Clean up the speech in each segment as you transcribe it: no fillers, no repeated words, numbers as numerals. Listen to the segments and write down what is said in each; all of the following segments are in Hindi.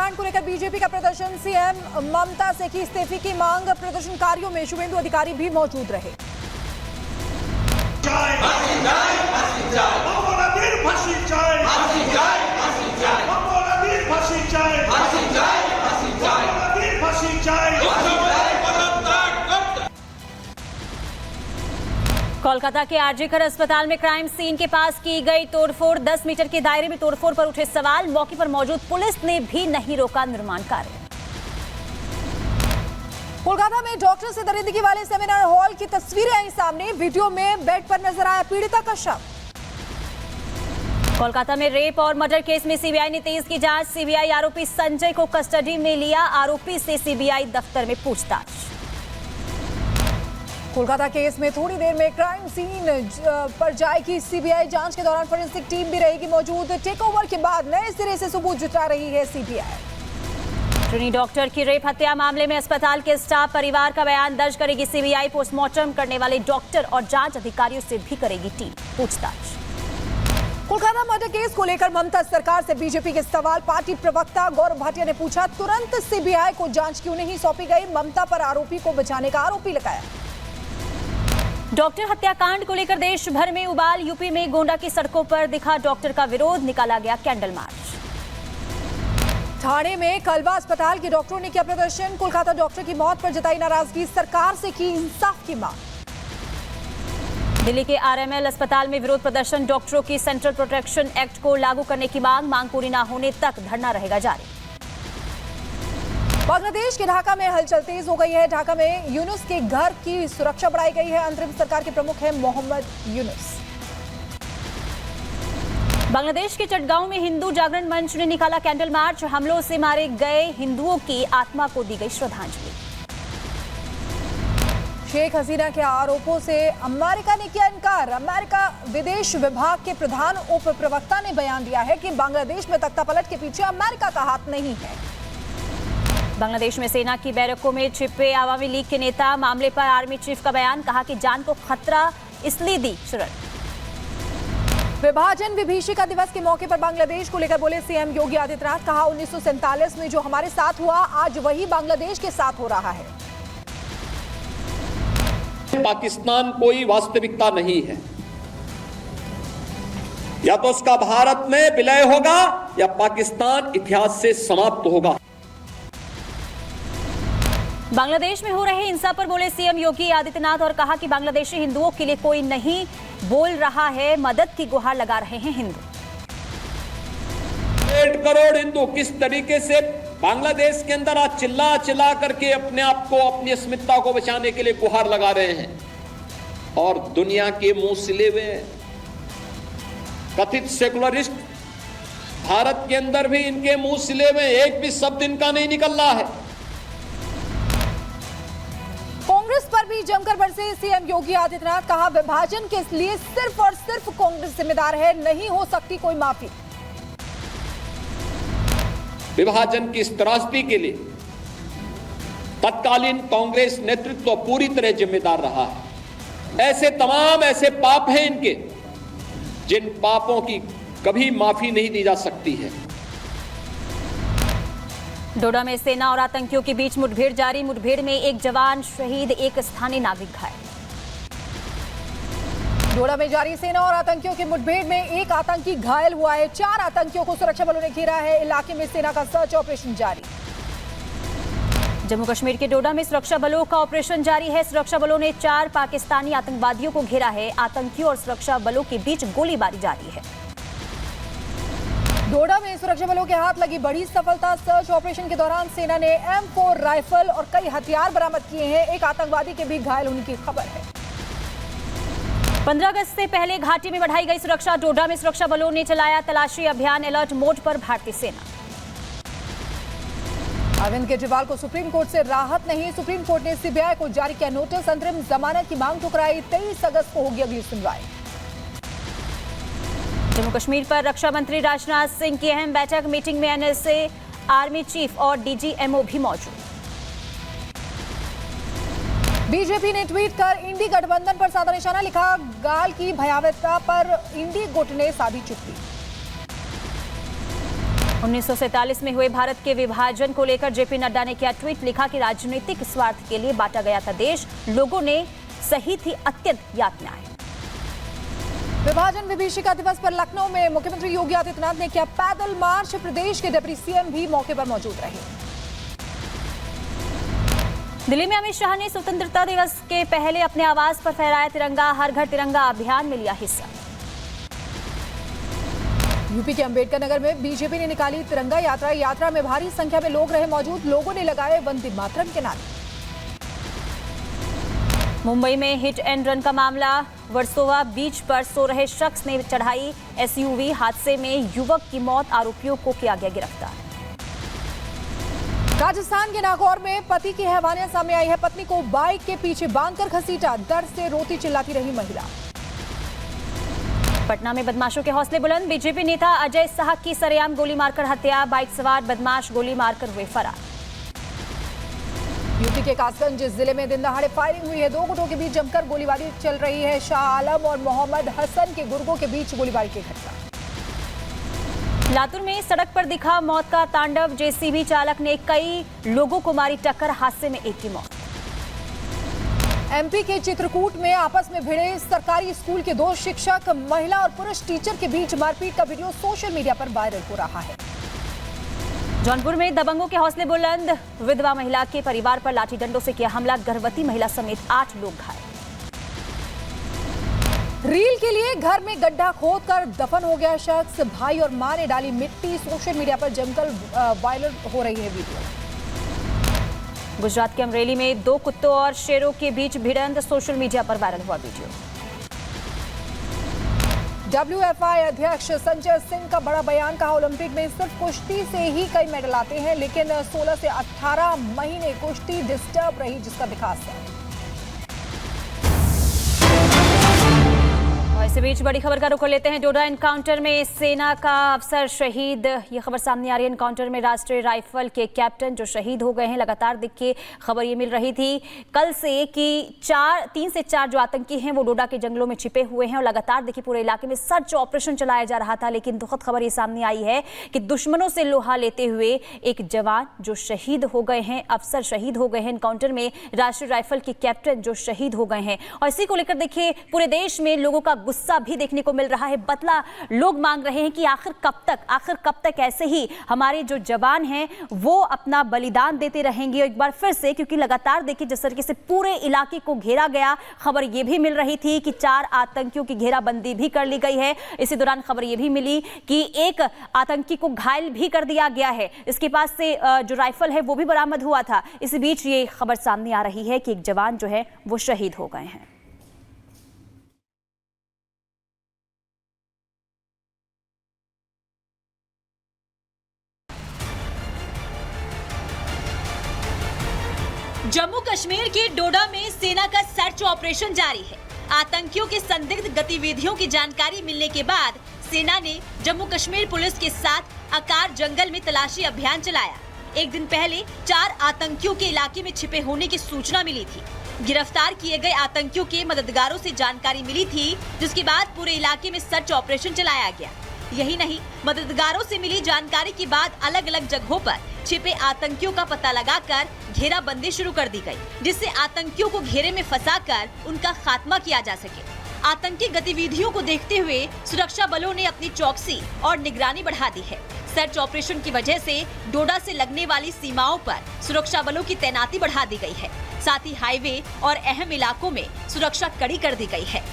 हत्याकांड को लेकर बीजेपी का प्रदर्शन, सीएम ममता से की इस्तीफे की मांग। प्रदर्शनकारियों में शुभेंदु अधिकारी भी मौजूद रहे। कोलकाता के आरजीकर अस्पताल में क्राइम सीन के पास की गई तोड़फोड़, 10 मीटर के दायरे में तोड़फोड़ पर उठे सवाल। मौके पर मौजूद पुलिस ने भी नहीं रोका निर्माण कार्य। कोलकाता में डॉक्टर से दरिंदगी वाले सेमिनार हॉल की तस्वीरें आई सामने। वीडियो में बेड पर नजर आया पीड़िता का शव। कोलकाता में रेप और मर्डर केस में सीबीआई ने तेज की जांच। सीबीआई आरोपी संजय को कस्टडी में लिया। आरोपी से सीबीआई दफ्तर में पूछताछ। कोलकाता केस में थोड़ी देर में क्राइम सीन पर जाएगी सीबीआई। जांच के दौरान फोरेंसिक टीम भी रहेगी मौजूद। टेक ओवर के बाद नए सिरे से सबूत जुटा रही है सीबीआई। ट्रेनी डॉक्टर की रेप हत्या मामले में अस्पताल के स्टाफ परिवार का बयान दर्ज करेगी सीबीआई। पोस्टमार्टम करने वाले डॉक्टर और जांच अधिकारियों से भी करेगी टीम पूछताछ। कोलकाता मर्डर केस को लेकर ममता सरकार से बीजेपी के सवाल। पार्टी प्रवक्ता गौरव भाटिया ने पूछा, तुरंत सीबीआई को जांच क्यों नहीं सौंपी गई? ममता पर आरोपी को बचाने का आरोपी लगाया। डॉक्टर हत्याकांड को लेकर देश भर में उबाल। यूपी में गोंडा की सड़कों पर दिखा डॉक्टर का विरोध, निकाला गया कैंडल मार्च। ठाणे में कलवा अस्पताल के डॉक्टरों ने किया प्रदर्शन। कोलकाता डॉक्टर की मौत पर जताई नाराजगी, सरकार से की इंसाफ की मांग। दिल्ली के आरएमएल अस्पताल में विरोध प्रदर्शन, डॉक्टरों की सेंट्रल प्रोटेक्शन एक्ट को लागू करने की मांग पूरी न होने तक धरना रहेगा जारी। बांग्लादेश के ढाका में हलचल तेज हो गई है। ढाका में यूनुस के घर की सुरक्षा बढ़ाई गई है। अंतरिम सरकार के प्रमुख हैं मोहम्मद यूनुस। बांग्लादेश के चटगांव में हिंदू जागरण मंच ने निकाला कैंडल मार्च। हमलों से मारे गए हिंदुओं की आत्मा को दी गई श्रद्धांजलि। शेख हसीना के आरोपों से अमेरिका ने किया इनकार। अमेरिका विदेश विभाग के प्रधान उप प्रवक्ता ने बयान दिया है कि बांग्लादेश में तख्तापलट के पीछे अमेरिका का हाथ नहीं है। बांग्लादेश में सेना की बैरकों में छिपे आवामी लीग के नेता, मामले पर आर्मी चीफ का बयान, कहा कि जान को खतरा इसलिए दी शरण। विभाजन विभीषिका दिवस के मौके पर बांग्लादेश को लेकर बोले सीएम योगी आदित्यनाथ। कहा 1947 में जो हमारे साथ हुआ आज वही बांग्लादेश के साथ हो रहा है। पाकिस्तान कोई वास्तविकता नहीं है। या तो उसका भारत में विलय होगा या पाकिस्तान इतिहास से समाप्त होगा। बांग्लादेश में हो रहे हिंसा पर बोले सीएम योगी आदित्यनाथ और कहा कि बांग्लादेशी हिंदुओं के लिए कोई नहीं बोल रहा है, मदद की गुहार लगा रहे हैं हिंदू। 1.5 करोड़ हिंदू किस तरीके से बांग्लादेश के अंदर आज चिल्ला चिल्ला करके अपने आप को, अपनी अस्मिता को बचाने के लिए गुहार लगा रहे हैं और दुनिया के मुंह सिले हुए कथित सेकुलरिस्ट भारत के अंदर भी इनके मुंह सिले हुए, एक भी शब्द इनका नहीं निकल रहा है। कांग्रेस पर भी जमकर बरसे सीएम योगी आदित्यनाथ। कहा विभाजन के लिए सिर्फ और सिर्फ कांग्रेस जिम्मेदार है, नहीं हो सकती कोई माफी। विभाजन की इस त्रासदी के लिए तत्कालीन कांग्रेस नेतृत्व पूरी तरह जिम्मेदार रहा है। ऐसे तमाम ऐसे पाप हैं इनके, जिन पापों की कभी माफी नहीं दी जा सकती है। डोडा में सेना और आतंकियों के बीच मुठभेड़ जारी। मुठभेड़ में एक जवान शहीद, एक स्थानीय नागरिक घायल। डोडा में जारी सेना और आतंकियों की मुठभेड़ में एक आतंकी घायल हुआ है। 4 आतंकियों को सुरक्षा बलों ने घेरा है। इलाके में सेना का सर्च ऑपरेशन जारी। जम्मू कश्मीर के डोडा में सुरक्षा बलों का ऑपरेशन जारी है। सुरक्षा बलों ने 4 पाकिस्तानी आतंकवादियों को घेरा है। आतंकियों और सुरक्षा बलों के बीच गोलीबारी जारी है। डोडा में सुरक्षा बलों के हाथ लगी बड़ी सफलता। सर्च ऑपरेशन के दौरान सेना ने M4 राइफल और कई हथियार बरामद किए हैं। एक आतंकवादी के भी घायल होने की खबर है। 15 अगस्त से पहले घाटी में बढ़ाई गई सुरक्षा। डोडा में सुरक्षा बलों ने चलाया तलाशी अभियान। अलर्ट मोड पर भारतीय सेना। अरविंद केजरीवाल को सुप्रीम कोर्ट से राहत नहीं। सुप्रीम कोर्ट ने सीबीआई को जारी किया नोटिस। अंतरिम जमानत की मांग ठुकराई। 23 अगस्त को होगी अगली सुनवाई। जम्मू कश्मीर पर रक्षा मंत्री राजनाथ सिंह की अहम बैठक। मीटिंग में एनएसए, आर्मी चीफ और डीजीएमओ भी मौजूद। बीजेपी ने ट्वीट कर इंडी गठबंधन पर साधा निशाना। लिखा गाल की भयावहता पर इंडी गुट ने साधी चुप्पी। 1947 में हुए भारत के विभाजन को लेकर जेपी नड्डा ने किया ट्वीट, लिखा कि राजनीतिक स्वार्थ के लिए बांटा गया था देश, लोगों ने सही थी अत्यंत यातनाएं। विभाजन विभीषिका दिवस पर लखनऊ में मुख्यमंत्री योगी आदित्यनाथ ने किया पैदल मार्च, प्रदेश के डिप्टी सीएम भी मौके पर मौजूद रहे। दिल्ली में अमित शाह ने स्वतंत्रता दिवस के पहले अपने आवास पर फहराया तिरंगा, हर घर तिरंगा अभियान में लिया हिस्सा। यूपी के अंबेडकर नगर में बीजेपी ने निकाली तिरंगा यात्रा में भारी संख्या में लोग रहे मौजूद, लोगों ने लगाए वंदे मातरम के नारे। मुंबई में हिट एंड रन का मामला, वर्सोवा बीच पर सो रहे शख्स ने चढ़ाई एसयूवी, हादसे में युवक की मौत, आरोपियों को किया गया गिरफ्तार। राजस्थान के नागौर में पति की हैवानियत सामने आई है, पत्नी को बाइक के पीछे बांधकर घसीटा, दर्द से रोती चिल्लाती रही महिला। पटना में बदमाशों के हौसले बुलंद, बीजेपी नेता अजय साह की सरेआम गोली मारकर हत्या, बाइक सवार बदमाश गोली मारकर हुए फरार। यूपी के कासगंज जिले में दिन दहाड़े फायरिंग हुई है, दो गुटों के बीच जमकर गोलीबारी चल रही है, शाह आलम और मोहम्मद हसन के गुर्गों के बीच गोलीबारी की घटना। लातूर में सड़क पर दिखा मौत का तांडव, जेसीबी चालक ने कई लोगों को मारी टक्कर, हादसे में एक की मौत। एमपी के चित्रकूट में आपस में भिड़े सरकारी स्कूल के दो शिक्षक, महिला और पुरुष टीचर के बीच मारपीट का वीडियो सोशल मीडिया पर वायरल हो रहा है। जौनपुर में दबंगों के हौसले बुलंद, विधवा महिला के परिवार पर लाठी डंडों से किया हमला, गर्भवती महिला समेत 8 लोग घायल। रील के लिए घर में गड्ढा खोदकर दफन हो गया शख्स, भाई और मां ने डाली मिट्टी, सोशल मीडिया पर जमकर वायरल हो रही है वीडियो। गुजरात के अमरेली में 2 कुत्तों और शेरों के बीच भिड़ंत, सोशल मीडिया पर वायरल हुआ वीडियो। WFI अध्यक्ष संजय सिंह का बड़ा बयान, कहा ओलंपिक में सिर्फ कुश्ती से ही कई मेडल आते हैं, लेकिन 16 से 18 महीने कुश्ती डिस्टर्ब रही, जिसका विकास है। इसी बीच बड़ी खबर का रुख लेते हैं। डोडा एनकाउंटर में सेना का अफसर शहीद, ये खबर सामने आ रही है। एनकाउंटर में राष्ट्रीय राइफल के कैप्टन जो शहीद हो गए हैं। लगातार देखिए खबर ये मिल रही थी कल से कि 3 से 4 जो आतंकी हैं वो डोडा के जंगलों में छिपे हुए हैं और लगातार देखिए पूरे इलाके में सर्च ऑपरेशन चलाया जा रहा था। लेकिन दुखद खबर ये सामने आई है कि दुश्मनों से लोहा लेते हुए एक जवान जो शहीद हो गए हैं, अफसर शहीद हो गए हैं एनकाउंटर में, राष्ट्रीय राइफल के कैप्टन जो शहीद हो गए हैं। और इसी को लेकर देखिए पूरे देश में लोगों का गुस्सा भी देखने को मिल रहा है, बदला लोग मांग रहे हैं कि आखिर कब तक ऐसे ही हमारे जो जवान हैं वो अपना बलिदान देते रहेंगे। एक बार फिर से क्योंकि लगातार देखिए जिस तरीके से पूरे इलाके को घेरा गया, खबर ये भी मिल रही थी कि 4 आतंकियों की घेराबंदी भी कर ली गई है। इसी दौरान खबर ये भी मिली कि एक आतंकी को घायल भी कर दिया गया है, इसके पास से जो राइफल है वो भी बरामद हुआ था। इसी बीच ये खबर सामने आ रही है कि एक जवान जो है वो शहीद हो गए हैं। जम्मू कश्मीर के डोडा में सेना का सर्च ऑपरेशन जारी है। आतंकियों के संदिग्ध गतिविधियों की जानकारी मिलने के बाद सेना ने जम्मू कश्मीर पुलिस के साथ अकार जंगल में तलाशी अभियान चलाया। एक दिन पहले 4 आतंकियों के इलाके में छिपे होने की सूचना मिली थी। गिरफ्तार किए गए आतंकियों के मददगारों से जानकारी मिली थी, जिसके बाद पूरे इलाके में सर्च ऑपरेशन चलाया गया। यही नहीं, मददगारों से मिली जानकारी के बाद अलग अलग जगहों पर छिपे आतंकियों का पता लगाकर घेराबंदी शुरू कर दी गई, जिससे आतंकियों को घेरे में फंसाकर उनका खात्मा किया जा सके। आतंकी गतिविधियों को देखते हुए सुरक्षा बलों ने अपनी चौकसी और निगरानी बढ़ा दी है। सर्च ऑपरेशन की वजह से डोडा से लगने वाली सीमाओं पर सुरक्षा बलों की तैनाती बढ़ा दी गई है। साथ ही हाईवे और अहम इलाकों में सुरक्षा कड़ी कर दी गई है।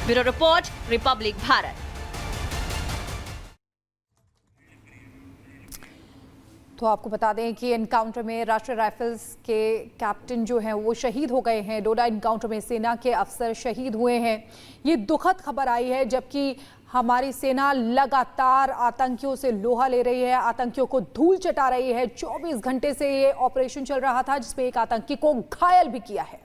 Bureau report, Republic Bharat. तो आपको बता दें कि एनकाउंटर में राष्ट्रीय राइफल्स के कैप्टन जो हैं वो शहीद हो गए हैं। डोडा एनकाउंटर में सेना के अफसर शहीद हुए हैं। ये दुखद खबर आई है, जबकि हमारी सेना लगातार आतंकियों से लोहा ले रही है, आतंकियों को धूल चटा रही है। 24 घंटे से ये ऑपरेशन चल रहा था, जिसमें एक आतंकी को घायल भी किया है।